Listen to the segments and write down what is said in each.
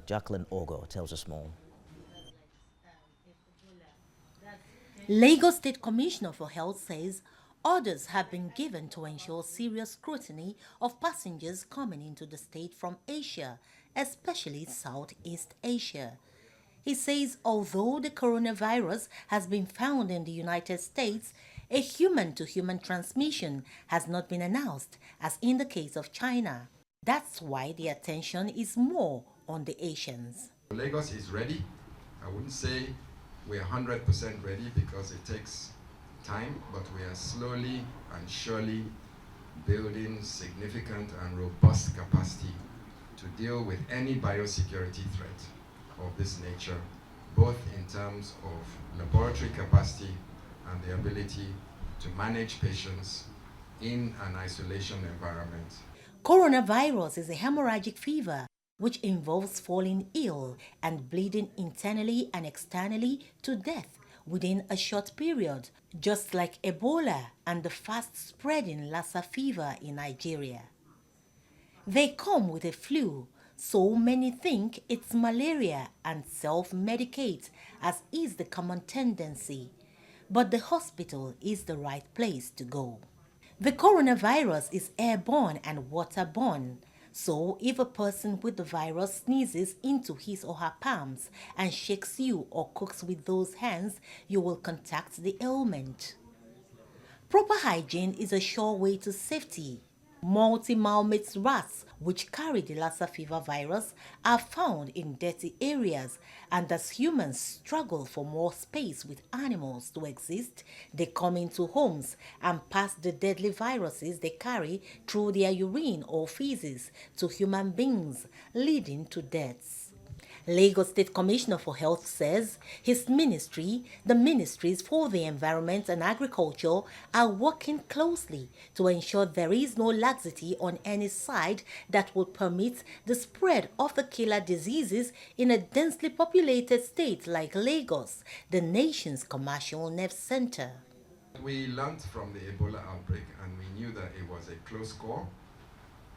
Jacqueline Ogoh tells us more. Lagos State Commissioner for Health says orders have been given to ensure serious scrutiny of passengers coming into the state from Asia, especially Southeast Asia. He says although the coronavirus has been found in the United States, a human-to-human transmission has not been announced, as in the case of China. That's why the attention is more on the Asians. Lagos is ready. I wouldn't say we're 100% ready because it takes time, but we are slowly and surely building significant and robust capacity to deal with any biosecurity threat of this nature, both in terms of laboratory capacity and the ability to manage patients in an isolation environment. Coronavirus is a hemorrhagic fever which involves falling ill and bleeding internally and externally to death within a short period, just like Ebola and the fast-spreading Lassa fever in Nigeria. They come with a flu, so many think it's malaria and self-medicate, as is the common tendency. But the hospital is the right place to go. The coronavirus is airborne and waterborne. So if a person with the virus sneezes into his or her palms and shakes you or cooks with those hands, you will contact the ailment. Proper hygiene is a sure way to safety. Multi-malmates rats, which carry the Lassa fever virus, are found in dirty areas, and as humans struggle for more space with animals to exist, they come into homes and pass the deadly viruses they carry through their urine or feces to human beings, leading to deaths. Lagos State Commissioner for Health says his ministry, the Ministries for the Environment and Agriculture, are working closely to ensure there is no laxity on any side that will permit the spread of the killer diseases in a densely populated state like Lagos, the nation's commercial nerve center. We learned from the Ebola outbreak, and we knew that it was a close call.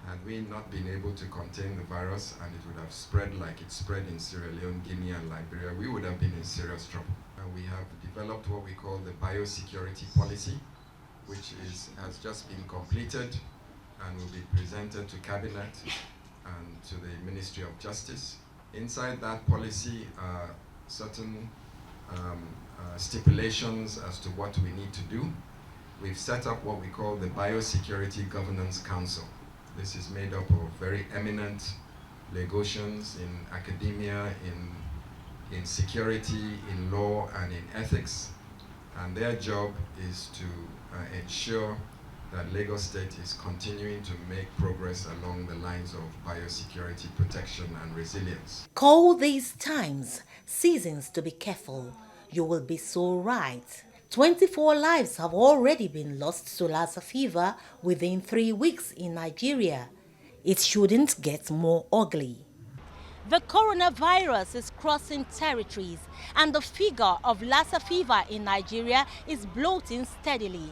Had we not been able to contain the virus and it would have spread like it spread in Sierra Leone, Guinea and Liberia, we would have been in serious trouble. And we have developed what we call the biosecurity policy, which has just been completed and will be presented to Cabinet and to the Ministry of Justice. Inside that policy are certain stipulations as to what we need to do. We've set up what we call the Biosecurity Governance Council. This is made up of very eminent Lagosians in academia, in security, in law, and in ethics. And their job is to ensure that Lagos State is continuing to make progress along the lines of biosecurity protection and resilience. Call these times seasons to be careful. You will be so right. 24 lives have already been lost to Lassa fever within 3 weeks in Nigeria. It shouldn't get more ugly. The coronavirus is crossing territories, and the figure of Lassa fever in Nigeria is bloating steadily.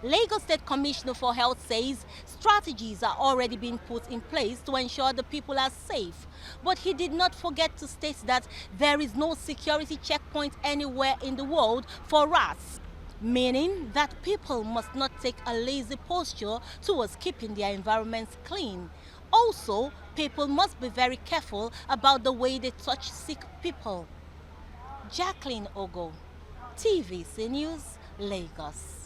Lagos State Commissioner for Health says strategies are already being put in place to ensure the people are safe. But he did not forget to state that there is no security checkpoint anywhere in the world for rats, meaning that people must not take a lazy posture towards keeping their environments clean. Also, people must be very careful about the way they touch sick people. Jacqueline Ogoh, TVC News, Lagos.